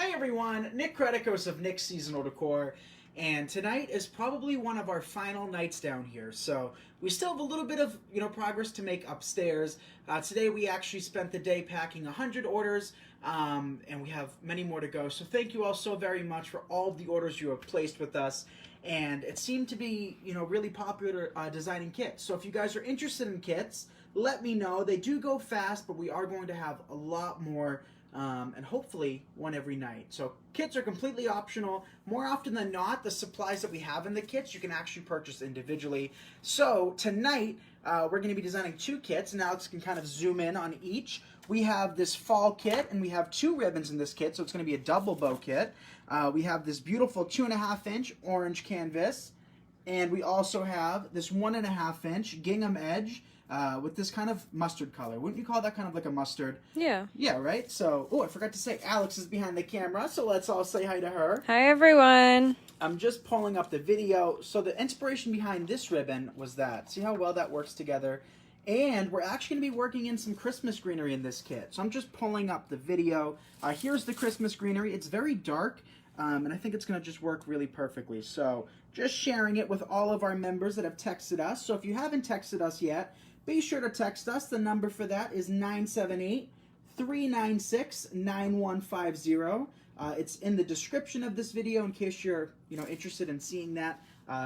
Hi everyone, Nick Kretikos of Nick's Seasonal Decor, and tonight is probably one of our final nights down here. So we still have a little bit of progress to make upstairs. Today we actually spent the day packing 100 orders, and we have many more to go. So thank you all so very much for all of the orders you have placed with us. And it seemed to be really popular designing kits. So if you guys are interested in kits, let me know. They do go fast, but we are going to have a lot more. And hopefully one every night. So kits are completely optional. More often than not, the supplies that we have in the kits you can actually purchase individually. So tonight we're going to be designing 2 kits, and Alex can kind of zoom in on each. We have this fall kit, and we have 2 ribbons in this kit, so it's going to be a double bow kit. We have this beautiful 2.5-inch orange canvas, and we also have this 1.5-inch gingham edge with this kind of mustard color. Wouldn't you call that kind of like a mustard? Yeah. Yeah, right? So, oh, I forgot to say, Alex is behind the camera, so let's all say hi to her. Hi, everyone. I'm just pulling up the video. So the inspiration behind this ribbon was that. See how well that works together? And we're actually going to be working in some Christmas greenery in this kit. So I'm just pulling up the video. Here's the Christmas greenery. It's very dark, and I think it's going to just work really perfectly. So just sharing it with all of our members that have texted us. So if you haven't texted us yet, be sure to text us. The number for that is 978-396-9150. It's in the description of this video in case you're interested in seeing that,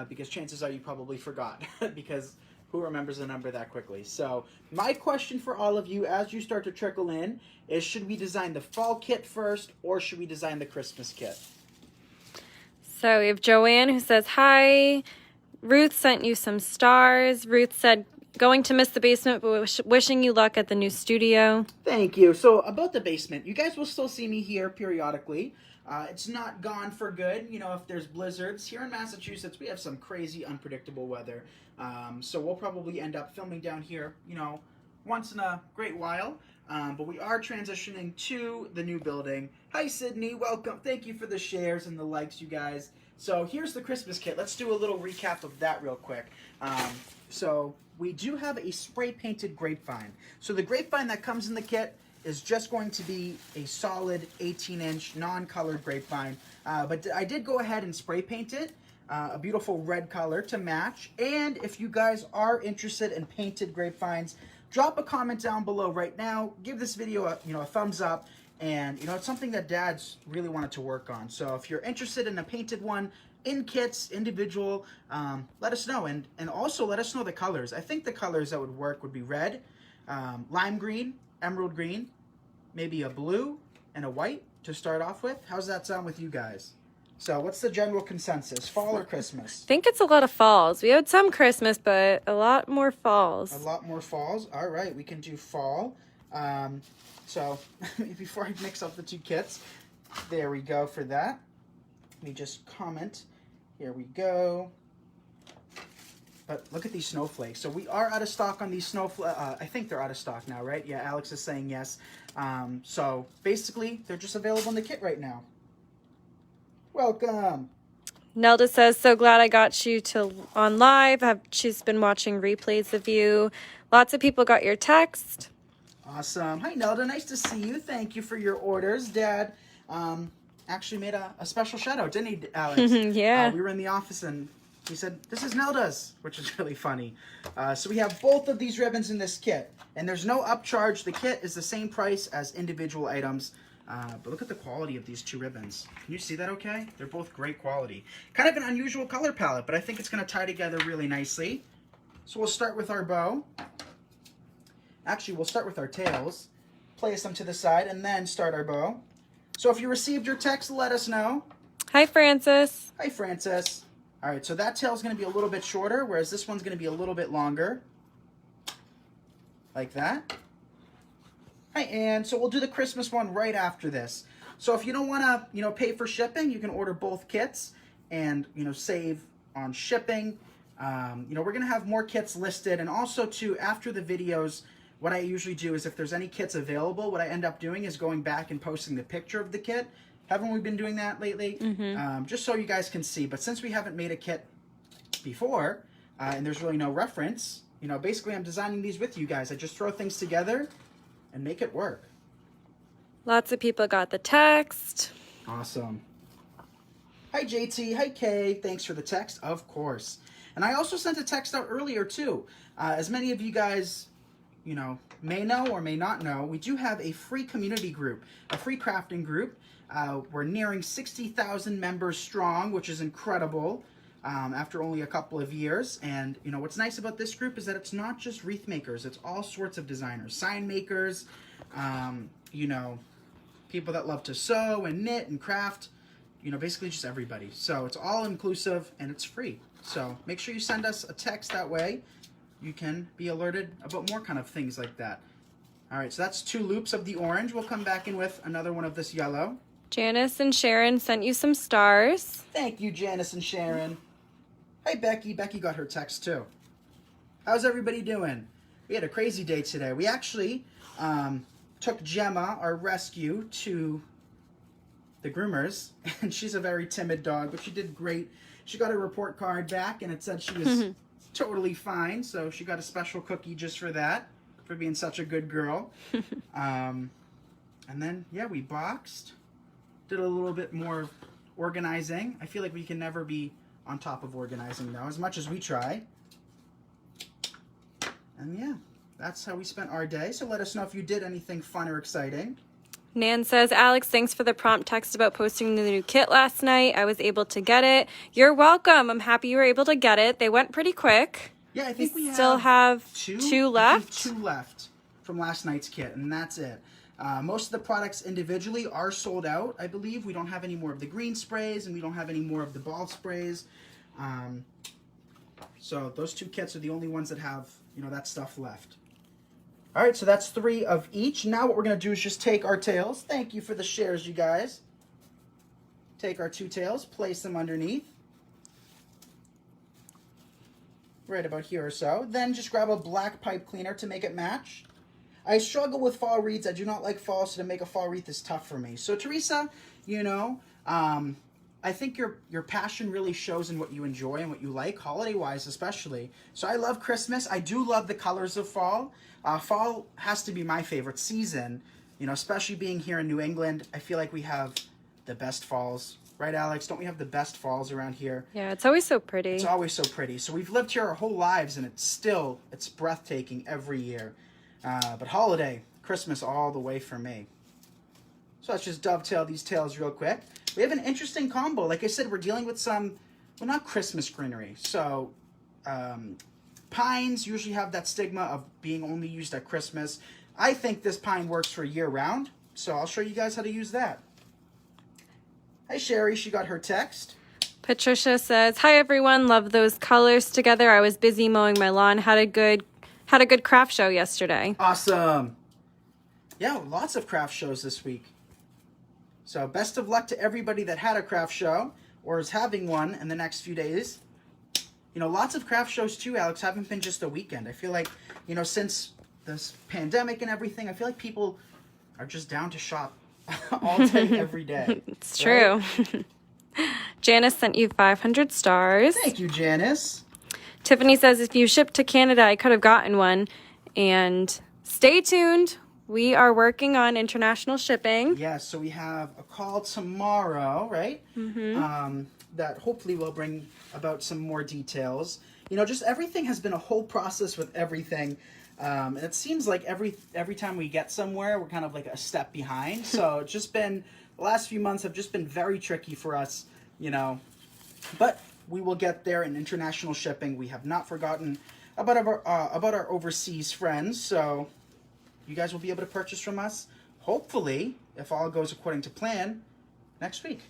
because chances are you probably forgot because who remembers a number that quickly? So my question for all of you as you start to trickle in is, should we design the fall kit first or should we design the Christmas kit? So we have Joanne who says, hi. Ruth sent you some stars. Ruth said, going to miss the basement, but wishing you luck at the new studio. Thank you. So about the basement, you guys will still see me here periodically. It's not gone for good. If there's blizzards. Here in Massachusetts, we have some crazy unpredictable weather. So we'll probably end up filming down here, once in a great while. But we are transitioning to the new building. Hi, Sydney. Welcome. Thank you for the shares and the likes, you guys. So here's the Christmas kit. Let's do a little recap of that real quick. So we do have a spray painted grapevine. So the grapevine that comes in the kit is just going to be a solid 18-inch non-colored grapevine. But I did go ahead and spray paint it a beautiful red color to match. And if you guys are interested in painted grapevines, drop a comment down below right now. Give this video a thumbs up. And it's something that dads really wanted to work on. So if you're interested in a painted one, in kits, individual, let us know. And also let us know the colors. I think the colors that would work would be red, lime green, emerald green, maybe a blue, and a white to start off with. How's that sound with you guys? So what's the general consensus, fall or Christmas? I think it's a lot of falls. We had some Christmas, but a lot more falls. A lot more falls. All right, we can do fall. So before I mix up the 2 kits, there we go for that. Let me just comment. Here we go. But look at these snowflakes. So we are out of stock on these snowflakes. I think they're out of stock now, right? Yeah, Alex is saying yes. So basically, they're just available in the kit right now. Welcome. Nelda says, so glad I got you on live. She's been watching replays of you. Lots of people got your text. Awesome. Hi, Nelda. Nice to see you. Thank you for your orders. Dad actually made a special shout out, didn't he, Alex? Yeah. We were in the office and he said, this is Nelda's, which is really funny. So we have both of these ribbons in this kit, and there's no upcharge. The kit is the same price as individual items. But look at the quality of these 2 ribbons. Can you see that okay? They're both great quality. Kind of an unusual color palette, but I think it's going to tie together really nicely. So we'll start with our bow. Actually, we'll start with our tails. Place them to the side and then start our bow. So if you received your text, let us know. Hi, Francis. Hi, Francis. All right, so that tail is going to be a little bit shorter, whereas this one's going to be a little bit longer. Like that. All right, and so we'll do the Christmas one right after this. So if you don't want to, pay for shipping, you can order both kits and, save on shipping. We're going to have more kits listed. And also, too, after the videos, what I usually do is if there's any kits available, what I end up doing is going back and posting the picture of the kit. Haven't we been doing that lately? Mm-hmm. Just so you guys can see. But since we haven't made a kit before, and there's really no reference, basically I'm designing these with you guys. I just throw things together and make it work. Lots of people got the text. Awesome. Hi, JT. Hi, Kay. Thanks for the text, of course. And I also sent a text out earlier, too. As many of you guys, may know or may not know, we do have a free community group, a free crafting group. We're nearing 60,000 members strong, which is incredible after only a couple of years. And, what's nice about this group is that it's not just wreath makers. It's all sorts of designers, sign makers, people that love to sew and knit and craft. Basically just everybody. So it's all inclusive and it's free. So make sure you send us a text that way. You can be alerted about more kind of things like that. All right, so that's 2 loops of the orange. We'll come back in with another one of this yellow. Janice and Sharon sent you some stars. Thank you, Janice and Sharon. Hi, Becky. Becky got her text too. How's everybody doing? We had a crazy day today. We actually took Gemma, our rescue, to the groomers, and she's a very timid dog, but she did great. She got a report card back, and it said she was totally fine, so she got a special cookie just for that, for being such a good girl. And then, we boxed, did a little bit more organizing. I feel like we can never be on top of organizing, though, as much as we try. And that's how we spent our day, so let us know if you did anything fun or exciting. Nan says, Alex, thanks for the prompt text about posting the new kit last night. I was able to get it. You're welcome. I'm happy you were able to get it. They went pretty quick. Yeah, I think we still have two left. 2 left from last night's kit, and that's it. Most of the products individually are sold out, I believe. We don't have any more of the green sprays, and we don't have any more of the ball sprays. So those 2 kits are the only ones that have, that stuff left. All right, so that's 3 of each. Now what we're going to do is just take our tails. Thank you for the shares, you guys. Take our 2 tails, place them underneath. Right about here or so. Then just grab a black pipe cleaner to make it match. I struggle with fall wreaths. I do not like fall, so to make a fall wreath is tough for me. So Teresa, I think your passion really shows in what you enjoy and what you like, holiday-wise especially. So I love Christmas. I do love the colors of fall. Fall has to be my favorite season, especially being here in New England. I feel like we have the best falls. Right, Alex? Don't we have the best falls around here? Yeah, it's always so pretty. It's always so pretty. So we've lived here our whole lives, and it's breathtaking every year. But holiday, Christmas all the way for me. So let's just dovetail these tails real quick. We have an interesting combo. Like I said, we're dealing with not Christmas greenery. So pines usually have that stigma of being only used at Christmas. I think this pine works for year-round, so I'll show you guys how to use that. Hi, Sherry. She got her text. Patricia says, hi, everyone. Love those colors together. I was busy mowing my lawn. Had a good craft show yesterday. Awesome. Yeah, lots of craft shows this week. So best of luck to everybody that had a craft show or is having one in the next few days. Lots of craft shows too, Alex, haven't been just a weekend. I feel like, since this pandemic and everything, I feel like people are just down to shop all day, every day. It's true. Janice sent you 500 stars. Thank you, Janice. Tiffany says, if you shipped to Canada, I could have gotten one. And stay tuned. We are working on international shipping. Yes, so we have a call tomorrow, right? Mm-hmm. That hopefully will bring about some more details. Just everything has been a whole process with everything. And it seems like every time we get somewhere, we're kind of like a step behind. So it's just been, the last few months have just been very tricky for us, But we will get there in international shipping. We have not forgotten about our overseas friends. So you guys will be able to purchase from us, hopefully, if all goes according to plan, next week.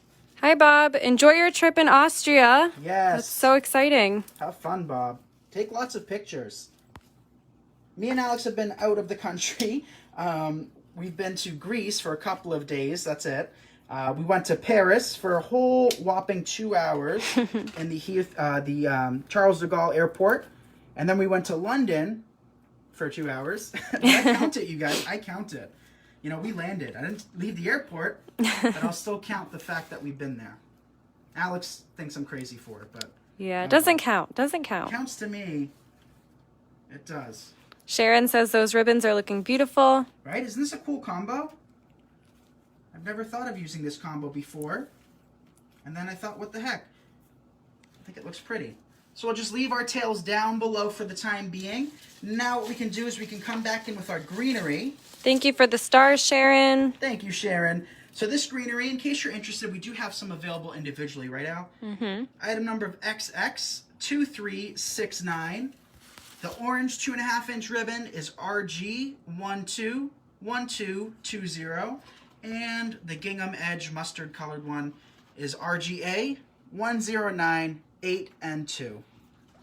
Hi, Bob. Enjoy your trip in Austria. Yes. That's so exciting. Have fun, Bob. Take lots of pictures. Me and Alex have been out of the country. We've been to Greece for a couple of days. That's it. We went to Paris for a whole whopping 2 hours in the Charles de Gaulle airport. And then we went to London for 2 hours. I count it, you guys. I count it. We landed. I didn't leave the airport, but I'll still count the fact that we've been there. Alex thinks I'm crazy for it, but... Yeah, it doesn't count. Doesn't count. Counts to me. It does. Sharon says those ribbons are looking beautiful. Right? Isn't this a cool combo? I've never thought of using this combo before. And then I thought, what the heck? I think it looks pretty. So we'll just leave our tails down below for the time being. Now what we can do is we can come back in with our greenery. Thank you for the stars, Sharon. Thank you, Sharon. So this greenery, in case you're interested, we do have some available individually, right, Al? Mm-hmm. Item number of XX2369. The orange 2.5-inch ribbon is RG121220. And the gingham edge mustard colored one is RGA 1098 and 2.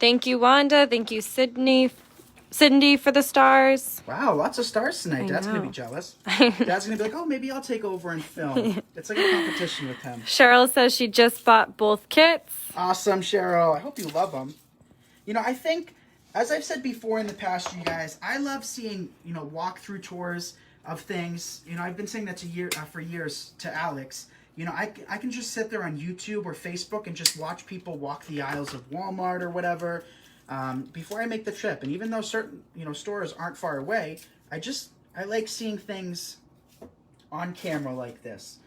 Thank you, Wanda. Thank you, Cindy, for the stars. Wow, lots of stars tonight. Dad's going to be jealous. Dad's going to be like, oh, maybe I'll take over and film. It's like a competition with him. Cheryl says she just bought both kits. Awesome, Cheryl. I hope you love them. You know, I think, as I've said before in the past, you guys, I love seeing, you know, walkthrough tours of things. You know, I've been saying that for years to Alex. You know, I can just sit there on YouTube or Facebook and just watch people walk the aisles of Walmart or whatever before I make the trip. And even though certain, you know, stores aren't far away, I like seeing things on camera like this.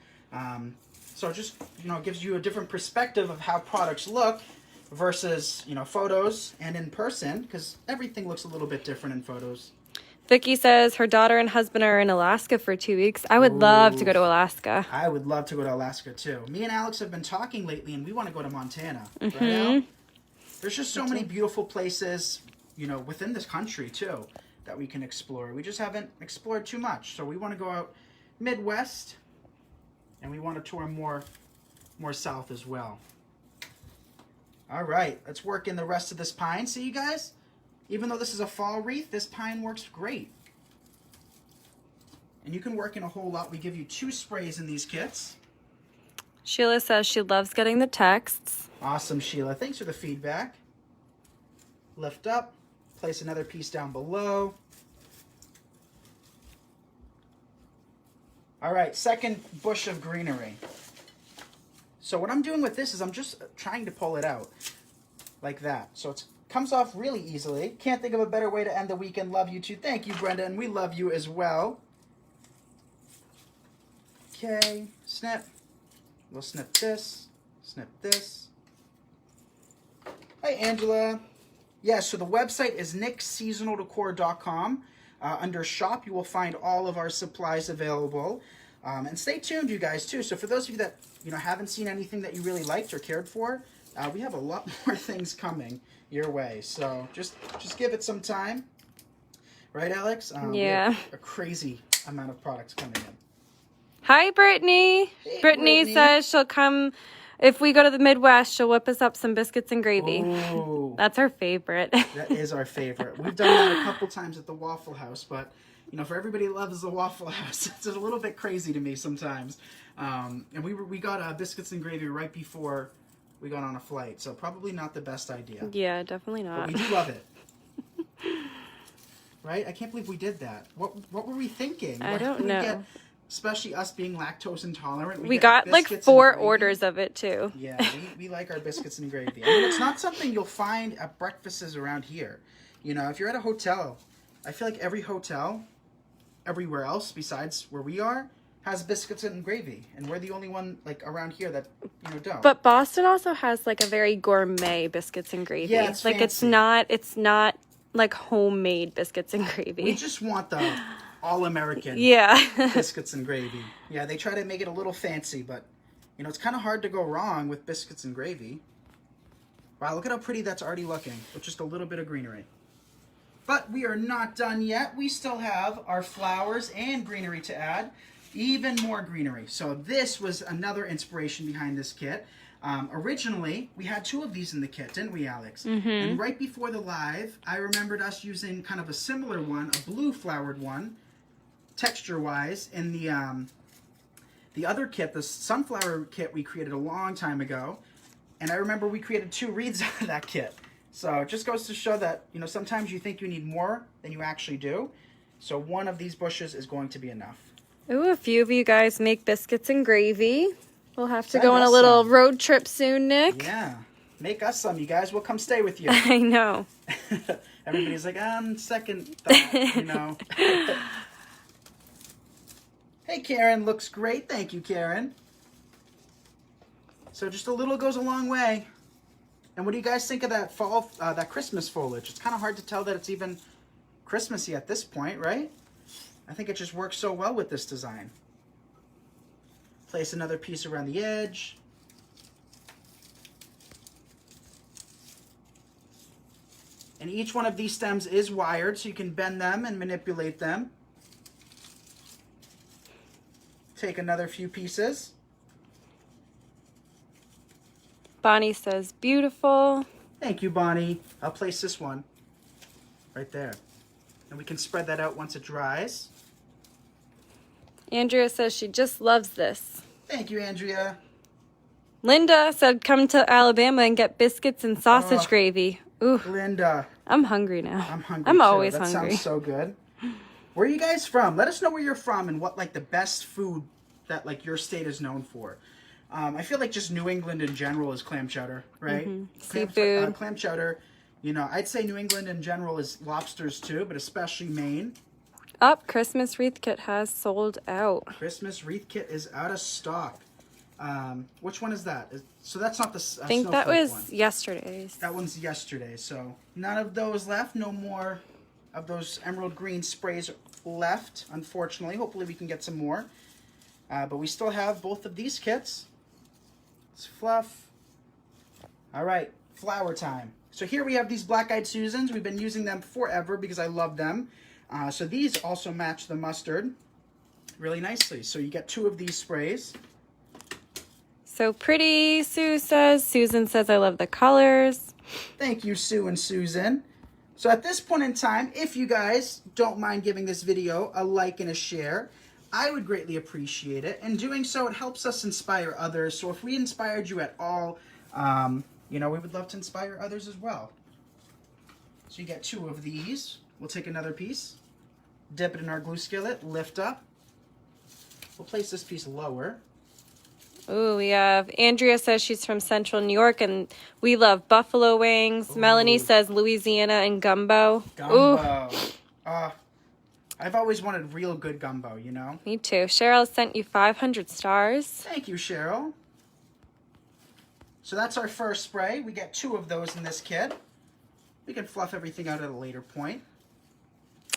So it just, you know, gives you a different perspective of how products look versus, you know, photos and in person, because everything looks a little bit different in photos. Vicky says her daughter and husband are in Alaska for 2 weeks. I would love to go to Alaska. I would love to go to Alaska too. Me and Alex have been talking lately, and we want to go to Montana. Right, Al? There's just so many beautiful places, you know, within this country too, that we can explore. We just haven't explored too much. So we want to go out Midwest, and we want to tour more south as well. All right, let's work in the rest of this pine. See, you guys? Even though this is a fall wreath, this pine works great. And you can work in a whole lot. We give you 2 sprays in these kits. Sheila says she loves getting the texts. Awesome, Sheila. Thanks for the feedback. Lift up. Place another piece down below. All right, second bush of greenery. So what I'm doing with this is I'm just trying to pull it out like that. So it comes off really easily. Can't think of a better way to end the weekend. Love you too. Thank you, Brenda, and we love you as well. Okay, snip. We'll snip this. Snip this. Hi, Angela. Yeah, so the website is nickseasonaldecor.com. Under shop, you will find all of our supplies available. And stay tuned, you guys, too. So for those of you that, you know, haven't seen anything that you really liked or cared for, we have a lot more things coming your way. So just give it some time. Right, Alex? Yeah. We have a crazy amount of products coming in. Hi, Brittany. Hey, Brittany says she'll come, if we go to the Midwest, she'll whip us up some biscuits and gravy. Ooh. That's our favorite. That is our favorite. We've done that a couple times at the Waffle House, but, you know, for everybody who loves the Waffle House, it's a little bit crazy to me sometimes. And we got biscuits and gravy right before we got on a flight, so probably not the best idea. Yeah, definitely not. But we do love it. Right? I can't believe we did that. What were we thinking? I don't know. Especially us being lactose intolerant. We got like 4 orders of it too. Yeah, we like our biscuits and gravy. I mean, it's not something you'll find at breakfasts around here. You know, if you're at a hotel, I feel like every hotel, everywhere else besides where we are, has biscuits and gravy. And we're the only one like around here that, you know, don't. But Boston also has like a very gourmet biscuits and gravy. Yeah, it's like fancy. it's not like homemade biscuits and gravy. We just want the all-American biscuits and gravy. Yeah, they try to make it a little fancy, but, you know, it's kind of hard to go wrong with biscuits and gravy. Wow, look at how pretty that's already looking with just a little bit of greenery. But we are not done yet. We still have our flowers and greenery to add. Even more greenery. So this was another inspiration behind this kit. Originally, we had 2 of these in the kit, didn't we, Alex? Mm-hmm. And right before the live, I remembered us using kind of a similar one, a blue flowered one, texture-wise, in the other kit, the sunflower kit we created a long time ago. And I remember we created 2 wreaths out of that kit. So it just goes to show that, you know, sometimes you think you need more than you actually do. So one of these bushes is going to be enough. Ooh, a few of you guys make biscuits and gravy. We'll have to go on a little road trip soon, Nick. Yeah. Make us some, you guys. We'll come stay with you. I know. Everybody's like, second thought, you know. Hey, Karen, looks great. Thank you, Karen. So just a little goes a long way. And what do you guys think of that fall, that Christmas foliage? It's kind of hard to tell that it's even Christmassy at this point, right? I think it just works so well with this design. Place another piece around the edge. And each one of these stems is wired, so you can bend them and manipulate them. Take another few pieces. Bonnie says, beautiful. Thank you, Bonnie. I'll place this one right there. And we can spread that out once it dries. Andrea says she just loves this. Thank you, Andrea. Linda said, come to Alabama and get biscuits and sausage gravy. Ooh, Linda. I'm hungry now. I'm hungry I'm too. always that hungry. Sounds so good. Where are you guys from? Let us know where you're from and what like the best food that like your state is known for. I feel like just New England in general is clam chowder, right? Seafood. Clam chowder. You know, I'd say New England in general is lobsters too, but especially Maine. Christmas Wreath Kit has sold out. Christmas Wreath Kit is out of stock. Which one is that? So that's not the I think that Snowflake was one. yesterday's. That one's yesterday. So none of those left. No more of those emerald green sprays left, unfortunately. Hopefully we can get some more. But we still have both of these kits. Let's fluff. All right, flower time. So here we have these black-eyed Susans. We've been using them forever because I love them. So these also match the mustard really nicely. So you get 2 of these sprays. So pretty, Sue says. Susan says, I love the colors. Thank you, Sue and Susan. So at this point in time, if you guys don't mind giving this video a like and a share, I would greatly appreciate it. In doing so, it helps us inspire others. So if we inspired you at all, you know, we would love to inspire others as well. So you get 2 of these. We'll take another piece, dip it in our glue skillet, lift up. We'll place this piece lower. Ooh, we have Andrea says she's from Central New York and we love buffalo wings. Ooh. Melanie says Louisiana and gumbo. Gumbo. Ooh. I've always wanted real good gumbo, you know? Me too. Cheryl sent you 500 stars. Thank you, Cheryl. So that's our first spray. We get 2 of those in this kit. We can fluff everything out at a later point.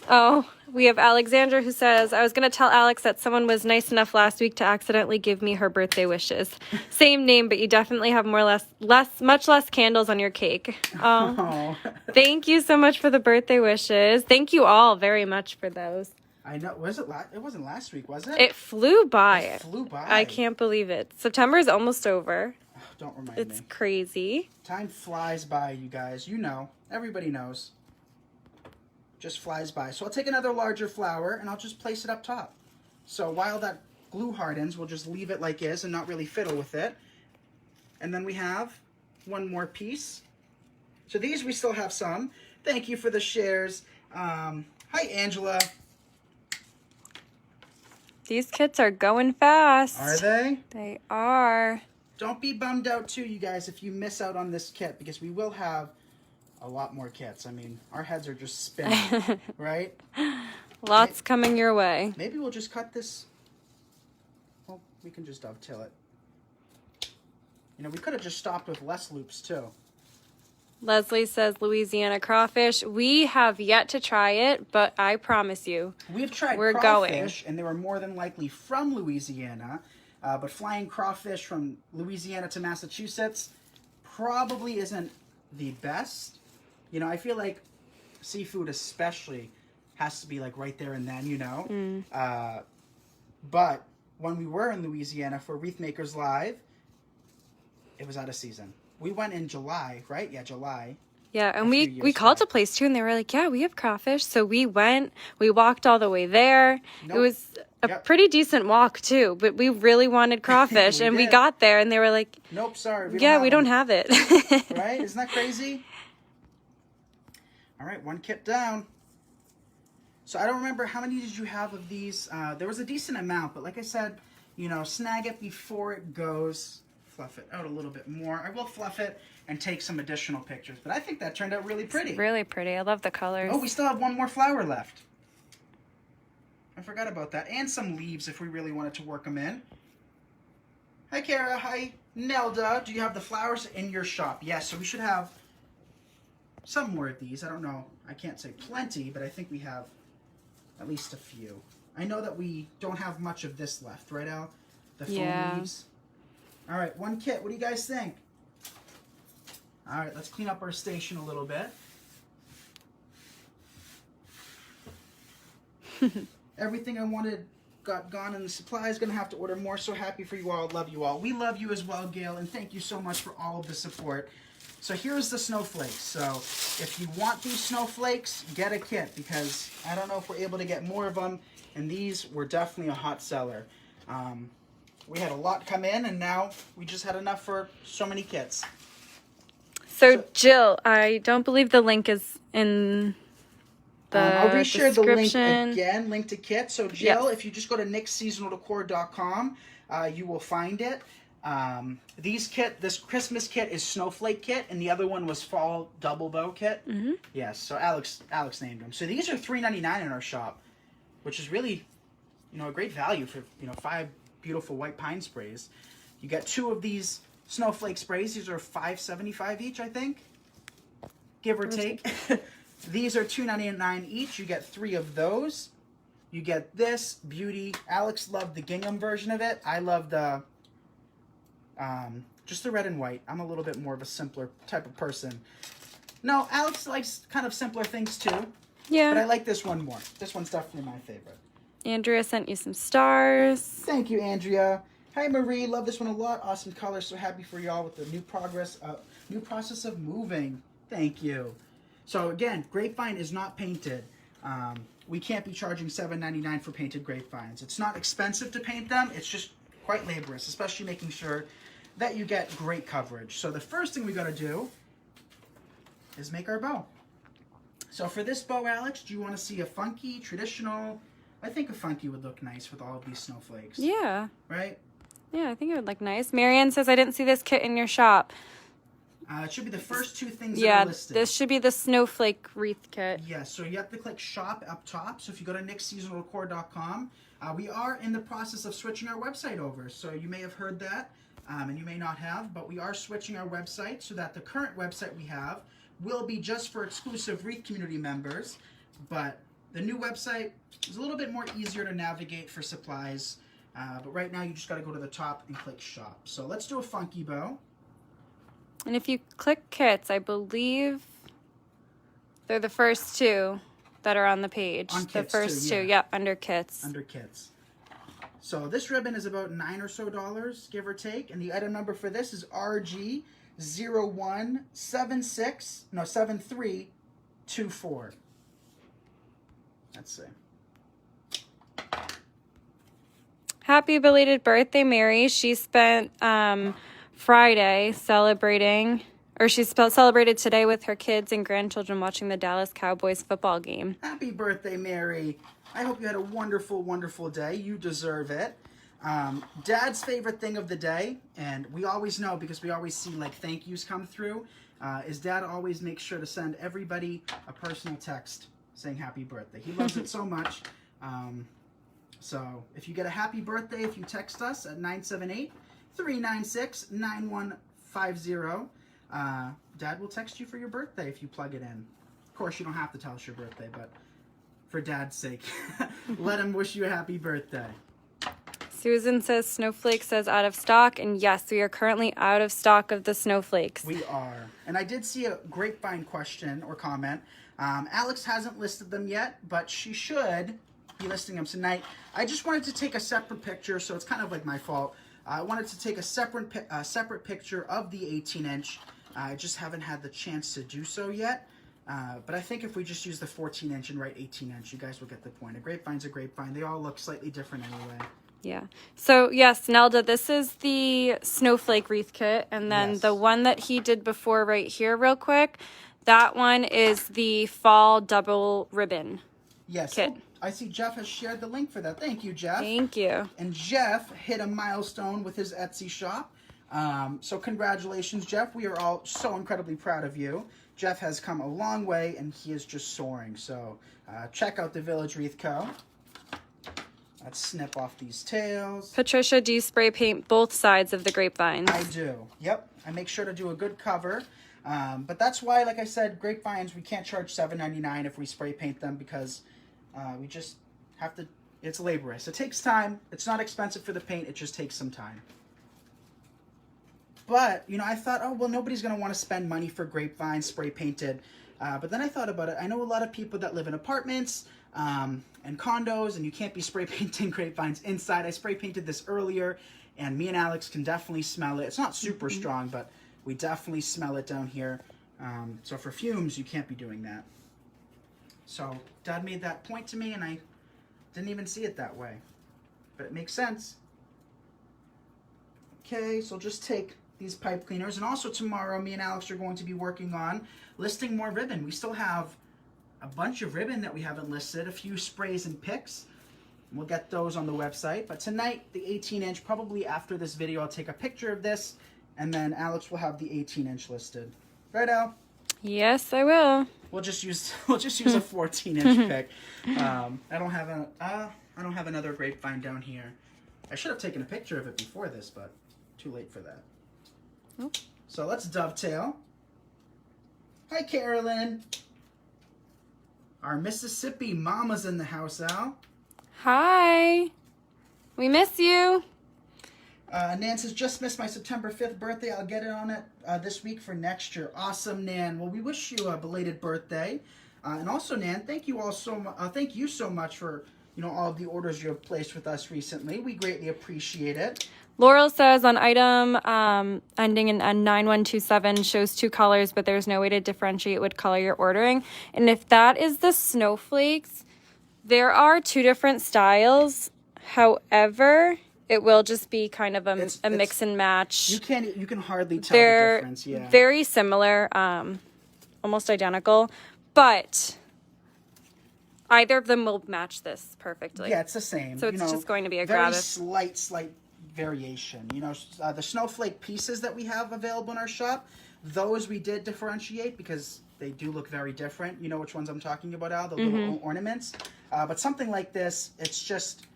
Oh, we have Alexandra who says, I was going to tell Alex that someone was nice enough last week to accidentally give me her birthday wishes. Same name, but you definitely have much less candles on your cake. Oh, thank you so much for the birthday wishes. Thank you all very much for those. I know. Was it? It wasn't last week, was it? It flew by. It flew by. I can't believe it. September is almost over. Oh, don't remind me. It's crazy. Time flies by, you guys. You know. Everybody knows. Just flies by. So I'll take another larger flower and I'll just place it up top. So while that glue hardens, we'll just leave it like is and not really fiddle with it. And then we have one more piece. So these we still have some. Thank you for the shares. Hi, Angela. These kits are going fast. Are they? They are. Don't be bummed out too, you guys, if you miss out on this kit, because we will have a lot more kits. I mean, our heads are just spinning, right? Lots coming your way. Maybe we'll just cut this. Well, we can just dovetail it. You know, we could have just stopped with less loops too. Leslie says Louisiana crawfish. We have yet to try it, but I promise you, we've tried we're crawfish, and they were more than likely from Louisiana. But flying crawfish from Louisiana to Massachusetts probably isn't the best. You know, I feel like seafood especially has to be like right there and then, you know. But when we were in Louisiana for Wreath Makers Live, it was out of season. We went in July, right? Yeah, July. Yeah, and we called a place too, and they were like, yeah, we have crawfish. So we went, we walked all the way there. Nope. It was a pretty decent walk too, but we really wanted crawfish. And we got there, and they were like, nope, sorry. We don't have it. Right? Isn't that crazy? All right, one kit down. So I don't remember, how many did you have of these? There was a decent amount, but like I said, you know, snag it before it goes. Fluff it out a little bit more. I will fluff it and take some additional pictures, but I think that turned out really pretty. It's really pretty. I love the colors. Oh, we still have one more flower left. I forgot about that. And some leaves if we really wanted to work them in. Hi, Kara. Hi, Nelda. Do you have the flowers in your shop? Yes, so we should have some more of these. I don't know. I can't say plenty, but I think we have at least a few. I know that we don't have much of this left, right, Al? The foam leaves. All right, one kit. What do you guys think? All right, let's clean up our station a little bit. Everything I wanted got gone in the supplies. Gonna have to order more. So happy for you all. Love you all. We love you as well, Gail, and thank you so much for all of the support. So here's the snowflakes. So if you want these snowflakes, get a kit, because I don't know if we're able to get more of them, and these were definitely a hot seller. We had a lot come in, and now we just had enough for so many kits. So Jill, I don't believe the link is in the I'll reshare the link description. again, link to kit. So Jill, if you just go to nickseasonaldecor.com, you will find it. This Christmas kit is Snowflake Kit, and the other one was Fall Double Bow Kit. Mm-hmm. Yes, so Alex named them. So these are $3.99 in our shop, which is really, a great value for 5 beautiful white pine sprays. You get 2 of these Snowflake sprays. These are $5.75 each, I think, give or take. These are $2.99 each. You get 3 of those. You get this beauty. Alex loved the gingham version of it. I love the just the red and white. I'm a little bit more of a simpler type of person. No, Alex likes kind of simpler things too. Yeah. But I like this one more. This one's definitely my favorite. Andrea sent you some stars. Thank you, Andrea. Hi, Marie. Love this one a lot. Awesome color. So happy for y'all with the new process of moving. Thank you. So again, grapevine is not painted. We can't be charging $7.99 for painted grapevines. It's not expensive to paint them. It's just quite laborious, especially making sure that you get great coverage. So the first thing we got to do is make our bow. So for this bow, Alex, do you want to see a funky, traditional? I think a funky would look nice with all of these snowflakes. Yeah. Right? Yeah, I think it would look nice. Marianne says, I didn't see this kit in your shop. It should be the first 2 things that are listed. Yeah, this should be the Snowflake Wreath Kit. Yeah, so you have to click shop up top. So if you go to nickseasonaldecor.com, we are in the process of switching our website over. So you may have heard that, and you may not have, but we are switching our website so that the current website we have will be just for exclusive Wreath community members. But the new website is a little bit more easier to navigate for supplies. But right now you just got to go to the top and click shop. So let's do a funky bow. And if you click kits, I believe they're the first 2 that are on the page. On the kits first too, 2, yep, under kits. Under kits. So this ribbon is about $9 or so, give or take. And the item number for this is RG017324. Let's see. Happy belated birthday, Mary. She spent Friday celebrated today with her kids and grandchildren watching the Dallas Cowboys football game. Happy birthday, Mary. I hope you had a wonderful, wonderful day. You deserve it. Dad's favorite thing of the day, and we always know because we always see thank yous come through, is Dad always makes sure to send everybody a personal text saying happy birthday. He loves it so much. So if you get a happy birthday, if you text us at 978-396-9150, Dad will text you for your birthday if you plug it in. Of course, you don't have to tell us your birthday, but for Dad's sake, let him wish you a happy birthday. Susan says Snowflake says out of stock, and yes, we are currently out of stock of the Snowflakes. We are. And I did see a grapevine question or comment. Alex hasn't listed them yet, but she should be listing them tonight. I just wanted to take a separate picture, so it's kind of like my fault. I wanted to take a separate picture of the 18-inch. I just haven't had the chance to do so yet. But I think if we just use the 14-inch and write 18-inch, you guys will get the point. A grapevine's a grapevine. They all look slightly different anyway. Yeah. So, yes, Nelda, this is the Snowflake Wreath Kit. And then the one that he did before right here real quick, that one is the Fall Double Ribbon Kit. Oh, I see Jeff has shared the link for that. Thank you, Jeff. Thank you. And Jeff hit a milestone with his Etsy shop. So congratulations, Jeff. We are all so incredibly proud of you. Jeff has come a long way, and he is just soaring. So check out the Village Wreath Co. Let's snip off these tails. Patricia, do you spray paint both sides of the grapevines? I do. Yep. I make sure to do a good cover. But that's why, like I said, grapevines, we can't charge $7.99 if we spray paint them because we just have to, it's laborious. It takes time. It's not expensive for the paint. It just takes some time. But, you know, I thought, oh, well, nobody's going to want to spend money for grapevines spray painted. But then I thought about it. I know a lot of people that live in apartments and condos, and you can't be spray painting grapevines inside. I spray painted this earlier, and me and Alex can definitely smell it. It's not super strong, but we definitely smell it down here. So for fumes, you can't be doing that. So Dad made that point to me, and I didn't even see it that way. But it makes sense. Okay, so just take these pipe cleaners. And also tomorrow, me and Alex are going to be working on listing more ribbon. We still have a bunch of ribbon that we haven't listed, a few sprays and picks. We'll get those on the website. But tonight, the 18-inch, probably after this video, I'll take a picture of this, and then Alex will have the 18-inch listed. Right, Al? Yes, I will. We'll just use a 14-inch pick. I don't have another grapevine down here. I should have taken a picture of it before this, but too late for that. Oh. So let's dovetail. Hi, Carolyn. Our Mississippi mama's in the house, Al. Hi. We miss you. Nan says, just missed my September 5th birthday. I'll get it on it this week for next year. Awesome, Nan. Well, we wish you a belated birthday. And also, Nan, thank you so much for, you know, all of the orders you have placed with us recently. We greatly appreciate it. Laurel says on item ending in 9127 shows two colors, but there's no way to differentiate what color you're ordering. And if that is the Snowflakes, there are two different styles. However, it will just be kind of a mix and match. You can hardly tell the difference. Yeah, very similar, almost identical, but either of them will match this perfectly. Yeah, it's the same. So it's just going to be a grab. Very slight variation. You know, the snowflake pieces that we have available in our shop, those we did differentiate because they do look very different. You know which ones I'm talking about, Al? The little ornaments. But something like this, it's just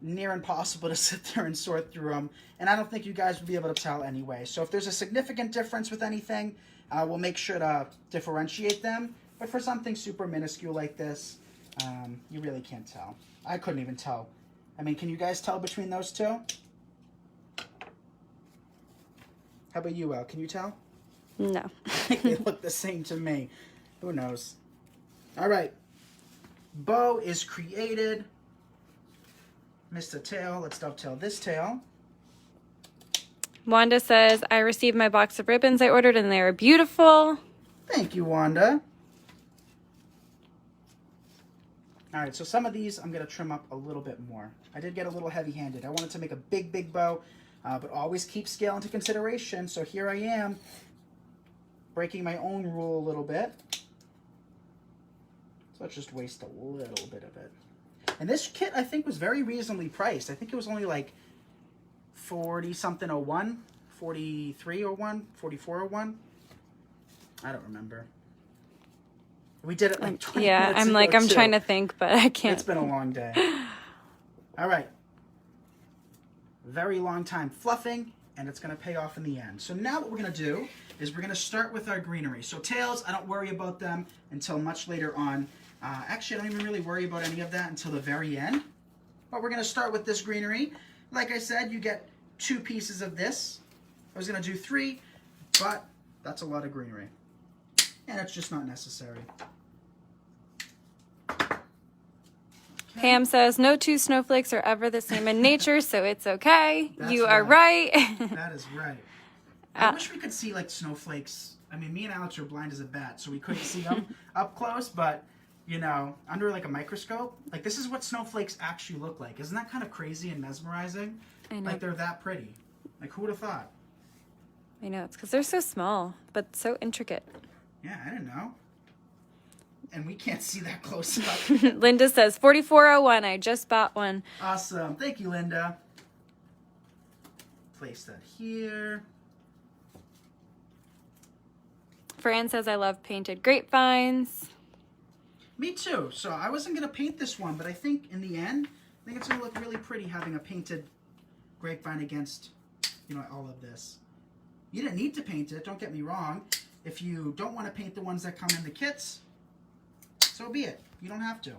near impossible to sit there and sort through them. And I don't think you guys will be able to tell anyway. So if there's a significant difference with anything, we'll make sure to differentiate them. But for something super minuscule like this, you really can't tell. I couldn't even tell. I mean, can you guys tell between those two? How about you, Al? Can you tell? No. They look the same to me. Who knows? All right. Bow is created. Missed a tail. Let's dovetail this tail. Wanda says, I received my box of ribbons I ordered and they are beautiful. Thank you, Wanda. All right, so some of these I'm going to trim up a little bit more. I did get a little heavy-handed. I wanted to make a big bow, but always keep scale into consideration. So here I am, breaking my own rule a little bit. So let's just waste a little bit of it. And this kit, I think, was very reasonably priced. I think it was only like 40-something-01, 43-01, 44-01. I don't remember. We did it like 20 minutes ago, I'm too. trying to think, but I can't. It's been a long day. All right. Very long time fluffing, and it's going to pay off in the end. So now what we're going to do is we're going to start with our greenery. So tails, I don't worry about them until much later on. Actually, I don't even really worry about any of that until the very end. But we're going to start with this greenery. Like I said, you get 2 pieces of this. I was going to do 3, but that's a lot of greenery. And it's just not necessary. Okay. Pam says, no two snowflakes are ever the same in nature, so it's okay. That's you are right. That is right. I wish we could see like snowflakes. I mean, me and Alex are blind as a bat, so we couldn't see them up close, but you know, under like a microscope, like this is what snowflakes actually look like. Isn't that kind of crazy and mesmerizing? I know. Like they're that pretty. Like who would have thought? I know, it's because they're so small, but so intricate. Yeah, I didn't know. And we can't see that close up. Linda says, 4401, I just bought one. Awesome. Thank you, Linda. Place that here. Fran says, I love painted grapevines. Me too. So I wasn't going to paint this one, but I think in the end, I think it's going to look really pretty having a painted grapevine against, you know, all of this. You didn't need to paint it, don't get me wrong. If you don't want to paint the ones that come in the kits, so be it. You don't have to.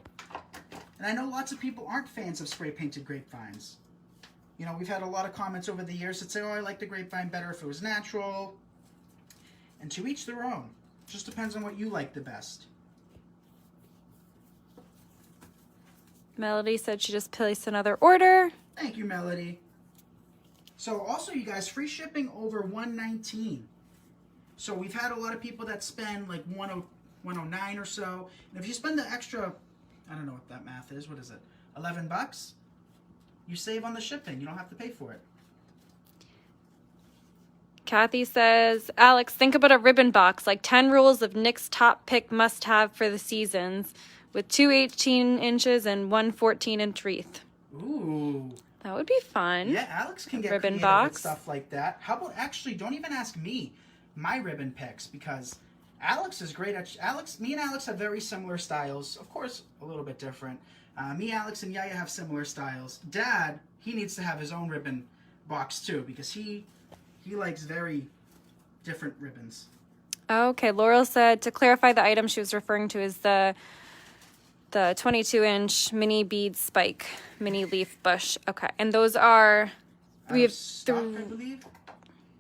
And I know lots of people aren't fans of spray painted grapevines. You know, we've had a lot of comments over the years that say, oh, I like the grapevine better if it was natural. And to each their own. Just depends on what you like the best. Melody said she just placed another order. Thank you, Melody. So also, you guys, free shipping over $119. So we've had a lot of people that spend like $109 or so. And if you spend the extra, I don't know what that math is. What is it? $11? You save on the shipping. You don't have to pay for it. Kathy says, Alex, think about a ribbon box, like 10 rules of Nick's top pick must-have for the seasons, with 2 18 inches and 1 14-inch wreath. Ooh. That would be fun. Yeah, Alex can get ribbon creative box with stuff like that. How about, actually, don't even ask me my ribbon picks, because Alex is great at... Me and Alex have very similar styles. Of course, a little bit different. Me, Alex, and Yaya have similar styles. Dad, he needs to have his own ribbon box, too, because he likes very different ribbons. Okay, Laurel said, to clarify, the item she was referring to is the 22-inch mini bead spike, mini leaf bush. Okay, and those are... We have stock, I believe.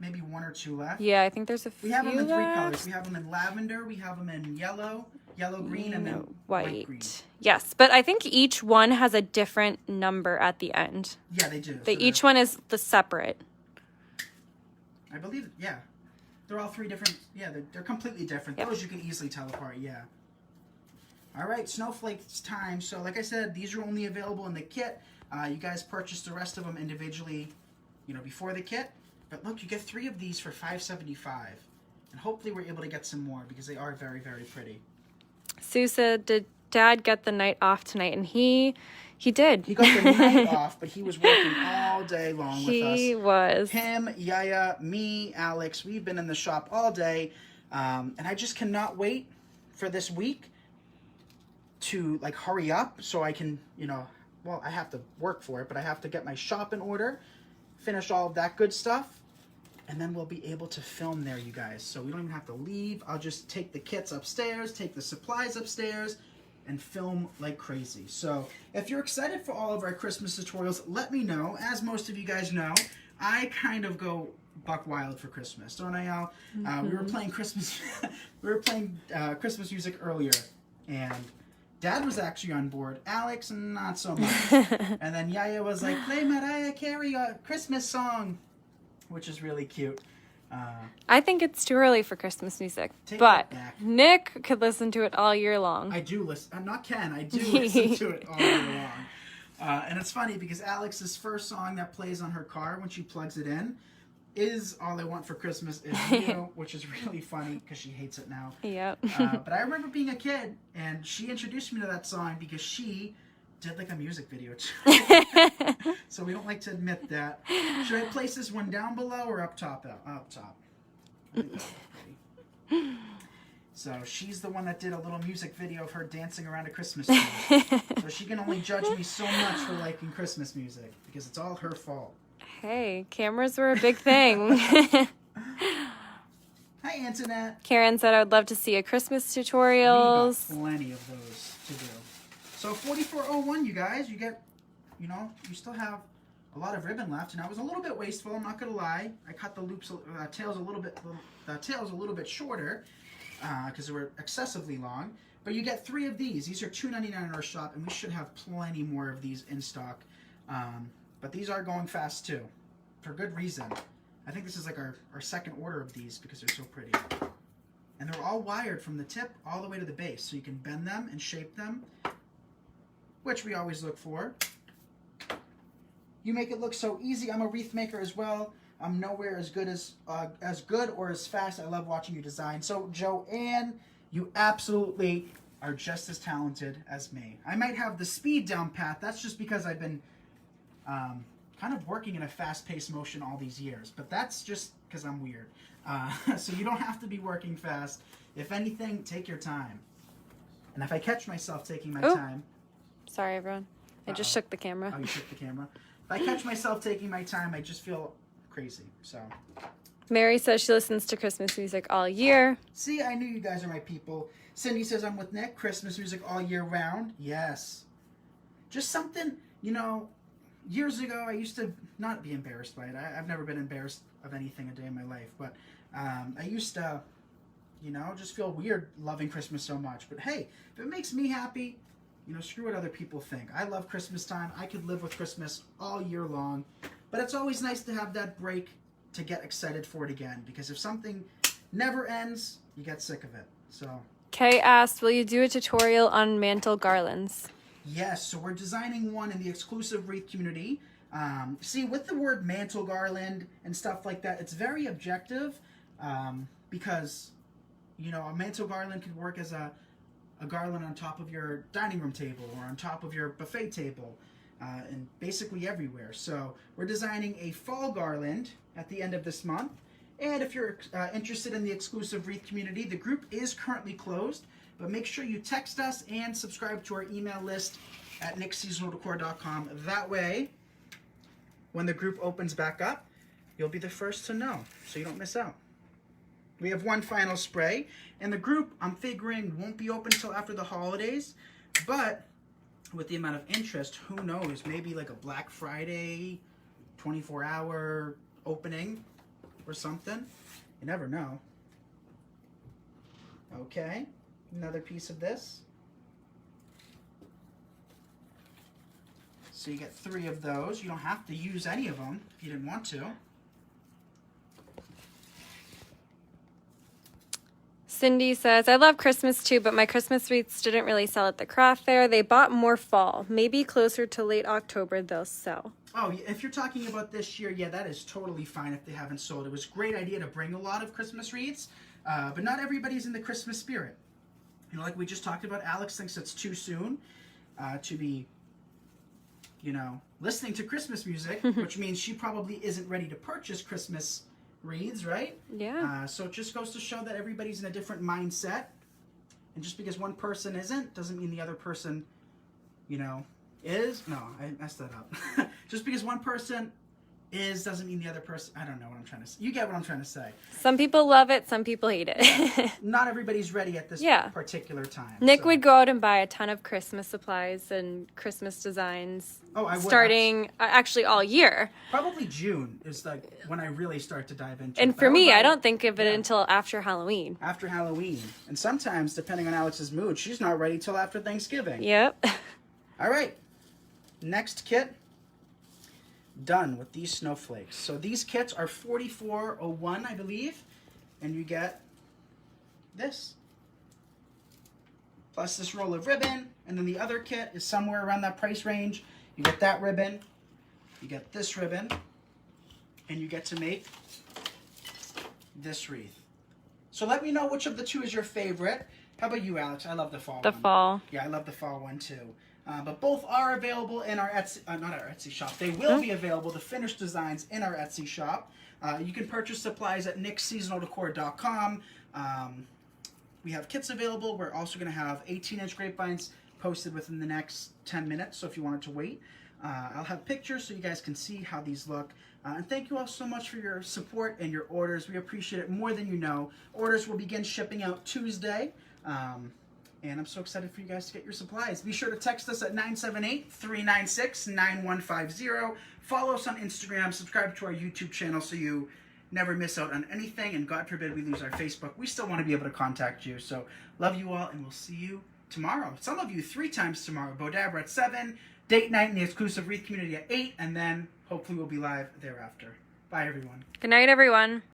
Maybe 1 or 2 left. Yeah, I think there's a few We have them in 3 left. colors. We have them in lavender, we have them in yellow, green, and then white green. Yes, but I think each one has a different number at the end. Yeah, they do. Each one is the separate. I believe, yeah. They're all 3 different, yeah, they're completely different. Yep. Those you can easily tell apart, yeah. All right, Snowflake's time. So like I said, these are only available in the kit. You guys purchased the rest of them individually, you know, before the kit. But look, you get 3 of these for $5.75. And hopefully we're able to get some more because they are very, very pretty. Sue said, did Dad get the night off tonight? And he did. He got the night off, but he was working all day long with us. He was. Him, Yaya, me, Alex, we've been in the shop all day. And I just cannot wait for this week to, like, hurry up so I can, you know, well, I have to work for it, but I have to get my shop in order, finish all of that good stuff, and then we'll be able to film there, you guys. So we don't even have to leave. I'll just take the kits upstairs, take the supplies upstairs, and film like crazy. So if you're excited for all of our Christmas tutorials, let me know. As most of you guys know, I kind of go buck wild for Christmas, don't I, Al? We were playing Christmas music earlier, and Dad was actually on board. Alex, not so much. And then Yaya was like, play Mariah Carey a Christmas song, which is really cute. I think it's too early for Christmas music, Take but that back. Nick could listen to it all year long. I do listen. Not Ken. I do listen to it all year long. And it's funny because Alex's first song that plays on her car when she plugs it in is All I Want for Christmas Is You, which is really funny because she hates it now. Yep. But I remember being a kid, and she introduced me to that song because she did like a music video too. So we don't like to admit that. Should I place this one down below or up top? Up top. So she's the one that did a little music video of her dancing around a Christmas tree. So she can only judge me so much for liking Christmas music because it's all her fault. Hey, cameras were a big thing. Hi, Antoinette. Karen said, I would love to see a Christmas We got tutorials. plenty of those to do. So 4401, you guys, you get, you know, you still have a lot of ribbon left, and I was a little bit wasteful. I'm not gonna lie. I cut the loops, tails a little bit shorter because they were excessively long. But you get 3 of these. These are $2.99 in our shop, and we should have plenty more of these in stock. But these are going fast too, for good reason. I think this is like our second order of these because they're so pretty. And they're all wired from the tip all the way to the base, so you can bend them and shape them, which we always look for. You make it look so easy. I'm a wreath maker as well. I'm nowhere as good or as fast. I love watching you design. So Joanne, you absolutely are just as talented as me. I might have the speed down pat. That's just because I've been kind of working in a fast-paced motion all these years. But that's just because I'm weird. So you don't have to be working fast. If anything, take your time. And if I catch myself taking my time... Sorry, everyone. I just shook the camera. Oh, you shook the camera. If I catch myself taking my time, I just feel crazy. So. Mary says she listens to Christmas music all year. See, I knew you guys are my people. Cindy says I'm with Nick. Christmas music all year round. Yes. Just something, years ago I used to not be embarrassed by it. I've never been embarrassed of anything a day in my life. But I used to, just feel weird loving Christmas so much. But hey, if it makes me happy, screw what other people think. I love Christmas time. I could live with Christmas all year long. But it's always nice to have that break to get excited for it again. Because if something never ends, you get sick of it. So. Kay asked, will you do a tutorial on Mantle garlands? Yes, so we're designing one in the exclusive Wreath community. See, with the word mantle garland and stuff like that, it's very objective because, a mantle garland could work as a garland on top of your dining room table or on top of your buffet table and basically everywhere. So we're designing a fall garland at the end of this month. And if you're interested in the exclusive Wreath community, the group is currently closed, but make sure you text us and subscribe to our email list at nickseasonaldecor.com. That way, when the group opens back up, you'll be the first to know, so you don't miss out. We have one final spray, and the group, I'm figuring, won't be open until after the holidays, but with the amount of interest, who knows, maybe like a Black Friday, 24-hour opening or something. You never know. Okay, another piece of this. So you get 3 of those. You don't have to use any of them if you didn't want to. Cindy says, I love Christmas too, but my Christmas wreaths didn't really sell at the craft fair. They bought more fall. Maybe closer to late October they'll sell. Oh, if you're talking about this year, yeah, that is totally fine if they haven't sold. It was a great idea to bring a lot of Christmas wreaths, but not everybody's in the Christmas spirit. Like we just talked about, Alex thinks it's too soon to be, listening to Christmas music, which means she probably isn't ready to purchase Christmas wreaths, right? Yeah. So it just goes to show that everybody's in a different mindset. And just because one person isn't, doesn't mean the other person, is. No, I messed that up. Just because one person is doesn't mean the other person. I don't know what I'm trying to say. You get what I'm trying to say. Some people love it, some people hate it. Not everybody's ready at this particular time. Nick would go out and buy a ton of Christmas supplies and Christmas designs. Oh, I would. Starting actually all year. Probably June is like when I really start to dive into it. And for me, I don't think of it until after Halloween. After Halloween. And sometimes, depending on Alex's mood, she's not ready till after Thanksgiving. Yep. All right. Next kit. Done with these snowflakes. So these kits are $44.01, I believe. And you get this. Plus this roll of ribbon. And then the other kit is somewhere around that price range. You get that ribbon. You get this ribbon. And you get to make this wreath. So let me know which of the two is your favorite. How about you, Alex? I love the fall one. The fall. Yeah, I love the fall one too. But both are available in our Etsy, not our Etsy shop. They will be available, the finished designs, in our Etsy shop. You can purchase supplies at nickseasonaldecor.com. We have kits available. We're also going to have 18-inch grapevines posted within the next 10 minutes, so if you wanted to wait. I'll have pictures so you guys can see how these look. And thank you all so much for your support and your orders. We appreciate it more than you know. Orders will begin shipping out Tuesday. And I'm so excited for you guys to get your supplies. Be sure to text us at 978-396-9150. Follow us on Instagram. Subscribe to our YouTube channel so you never miss out on anything. And God forbid we lose our Facebook. We still want to be able to contact you. So love you all, and we'll see you tomorrow. Some of you 3 times tomorrow. Bodabra at 7. Date night in the exclusive Wreath community at 8. And then hopefully we'll be live thereafter. Bye, everyone. Good night, everyone.